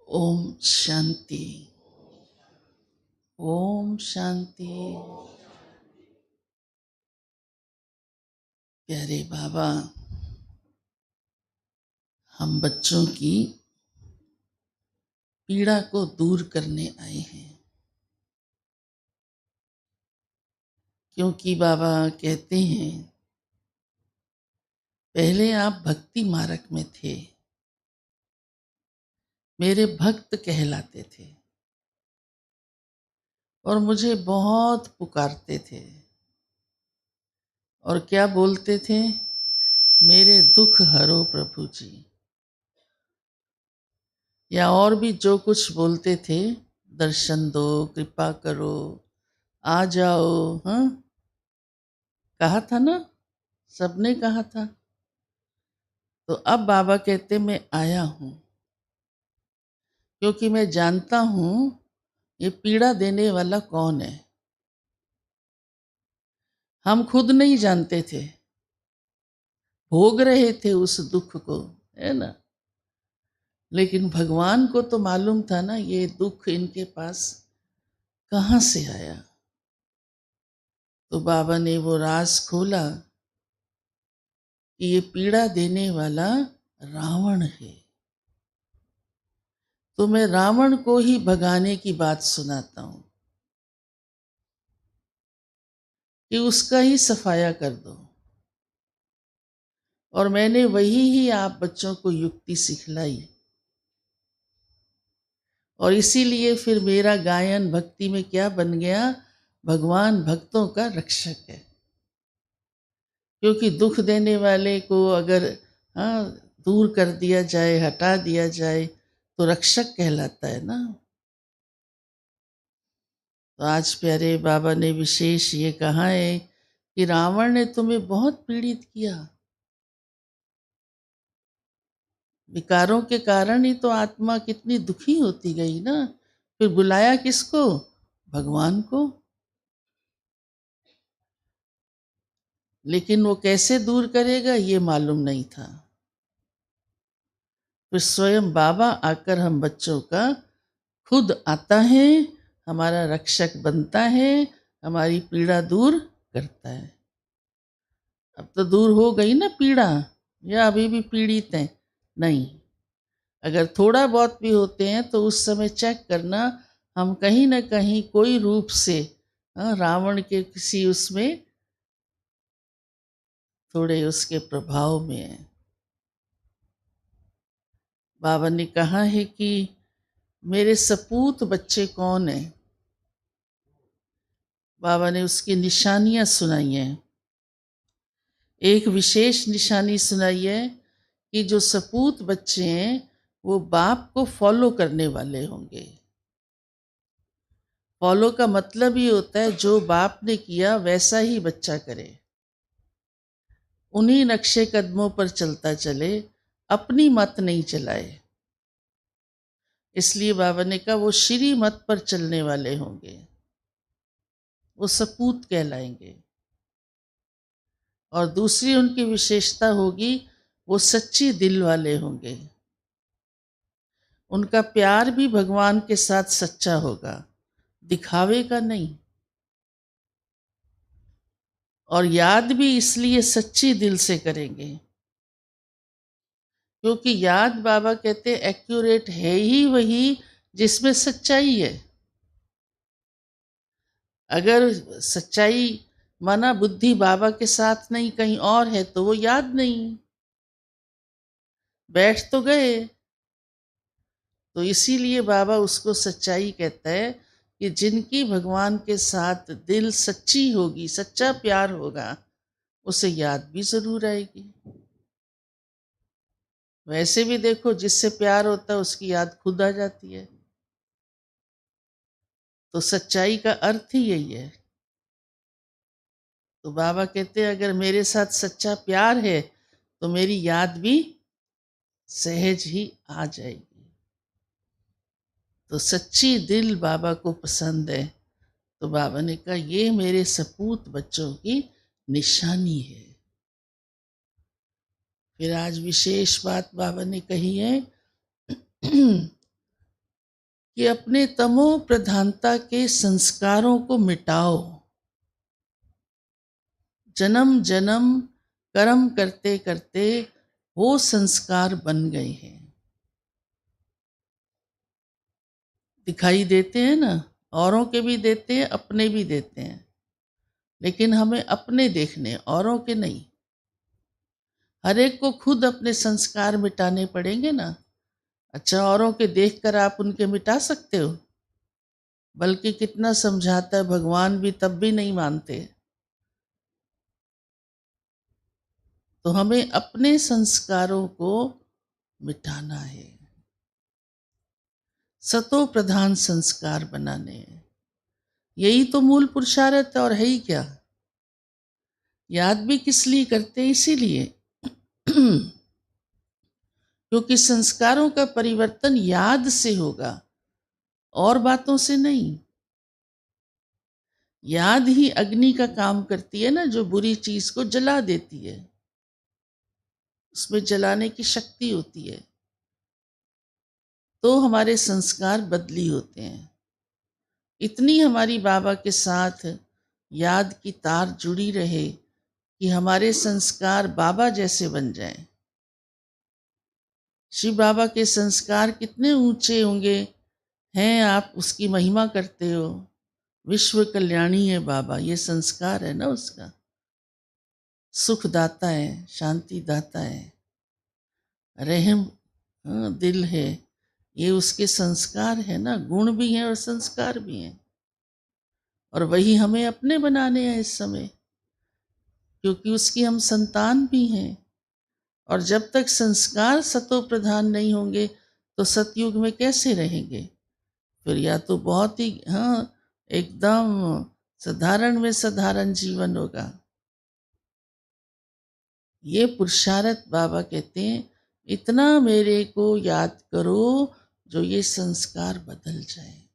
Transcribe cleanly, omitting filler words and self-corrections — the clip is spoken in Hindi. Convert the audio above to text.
ओम शांति। ओम शांति। प्यारे बाबा, हम बच्चों की पीड़ा को दूर करने आए हैं, क्योंकि बाबा कहते हैं पहले आप भक्ति मार्ग में थे, मेरे भक्त कहलाते थे और मुझे बहुत पुकारते थे और क्या बोलते थे, मेरे दुख हरो प्रभु जी, या और भी जो कुछ बोलते थे, दर्शन दो, कृपा करो, आ जाओ। हाँ, कहा था ना, सबने कहा था। तो अब बाबा कहते मैं आया हूं, क्योंकि मैं जानता हूं ये पीड़ा देने वाला कौन है। हम खुद नहीं जानते थे, भोग रहे थे उस दुख को, है ना। लेकिन भगवान को तो मालूम था ना ये दुख इनके पास कहाँ से आया। तो बाबा ने वो राज खोला कि ये पीड़ा देने वाला रावण है। तो मैं रावण को ही भगाने की बात सुनाता हूं कि उसका ही सफाया कर दो। और मैंने वही ही आप बच्चों को युक्ति सिखलाई, और इसीलिए फिर मेरा गायन भक्ति में क्या बन गया, भगवान भक्तों का रक्षक है। क्योंकि दुख देने वाले को अगर हाँ दूर कर दिया जाए, हटा दिया जाए, तो रक्षक कहलाता है ना। तो आज प्यारे बाबा ने विशेष ये कहा है कि रावण ने तुम्हें बहुत पीड़ित किया। विकारों के कारण ही तो आत्मा कितनी दुखी होती गई ना। फिर बुलाया किसको, भगवान को। लेकिन वो कैसे दूर करेगा ये मालूम नहीं था। फिर स्वयं बाबा आकर हम बच्चों का खुद आता है, हमारा रक्षक बनता है, हमारी पीड़ा दूर करता है। अब तो दूर हो गई ना पीड़ा, या अभी भी पीड़ित हैं? नहीं। अगर थोड़ा बहुत भी होते हैं तो उस समय चेक करना, हम कहीं ना कहीं कोई रूप से रावण के किसी उसमें थोड़े उसके प्रभाव में है। बाबा ने कहा है कि मेरे सपूत बच्चे कौन हैं। बाबा ने उसकी निशानियां सुनाई हैं। एक विशेष निशानी सुनाई है कि जो सपूत बच्चे हैं वो बाप को फॉलो करने वाले होंगे। फॉलो का मतलब ही होता है जो बाप ने किया वैसा ही बच्चा करे, उन्हीं नक्शे कदमों पर चलता चले, अपनी मत नहीं चलाए। इसलिए बाबा ने कहा वो श्री मत पर चलने वाले होंगे, वो सपूत कहलाएंगे। और दूसरी उनकी विशेषता होगी, वो सच्ची दिल वाले होंगे। उनका प्यार भी भगवान के साथ सच्चा होगा, दिखावे का नहीं। और याद भी इसलिए सच्ची दिल से करेंगे, क्योंकि याद बाबा कहते एक्यूरेट है ही वही जिसमें सच्चाई है। अगर सच्चाई माना बुद्धि बाबा के साथ नहीं कहीं और है तो वो याद नहीं, बैठ तो गए। तो इसीलिए बाबा उसको सच्चाई कहता है कि जिनकी भगवान के साथ दिल सच्ची होगी, सच्चा प्यार होगा, उसे याद भी जरूर आएगी। वैसे भी देखो जिससे प्यार होता है उसकी याद खुद आ जाती है। तो सच्चाई का अर्थ ही यही है। तो बाबा कहते हैं अगर मेरे साथ सच्चा प्यार है तो मेरी याद भी सहज ही आ जाएगी। तो सच्ची दिल बाबा को पसंद है। तो बाबा ने कहा ये मेरे सपूत बच्चों की निशानी है। फिर आज विशेष बात बाबा ने कही है कि अपने तमो प्रधानता के संस्कारों को मिटाओ। जन्म जन्म कर्म करते करते वो संस्कार बन गए हैं। दिखाई देते हैं ना, औरों के भी देते हैं, अपने भी देते हैं, लेकिन हमें अपने देखने, औरों के नहीं। हर एक को खुद अपने संस्कार मिटाने पड़ेंगे ना। अच्छा, औरों के देखकर आप उनके मिटा सकते हो? बल्कि कितना समझाता है भगवान भी, तब भी नहीं मानते। तो हमें अपने संस्कारों को मिटाना है, सतो प्रधान संस्कार बनाने हैं। यही तो मूल पुरुषार्थ और है ही क्या। याद भी किस लिए करते हैं? इसीलिए क्योंकि संस्कारों का परिवर्तन याद से होगा और बातों से नहीं। याद ही अग्नि का काम करती है ना, जो बुरी चीज को जला देती है, उसमें जलाने की शक्ति होती है। तो हमारे संस्कार बदली होते हैं। इतनी हमारी बाबा के साथ याद की तार जुड़ी रहे कि हमारे संस्कार बाबा जैसे बन जाएं। शिव बाबा के संस्कार कितने ऊंचे होंगे, हैं आप उसकी महिमा करते हो। विश्व कल्याणी है बाबा, ये संस्कार है ना उसका। सुख दाता है, शांति दाता है, रहम, हाँ, दिल है, ये उसके संस्कार है ना। गुण भी हैं और संस्कार भी हैं, और वही हमें अपने बनाने हैं इस समय, क्योंकि उसकी हम संतान भी हैं। और जब तक संस्कार सतो प्रधान नहीं होंगे तो सतयुग में कैसे रहेंगे? फिर या तो बहुत ही, हाँ, एकदम साधारण में साधारण जीवन होगा। ये पुरुषार्थ बाबा कहते हैं, इतना मेरे को याद करो जो ये संस्कार बदल जाए।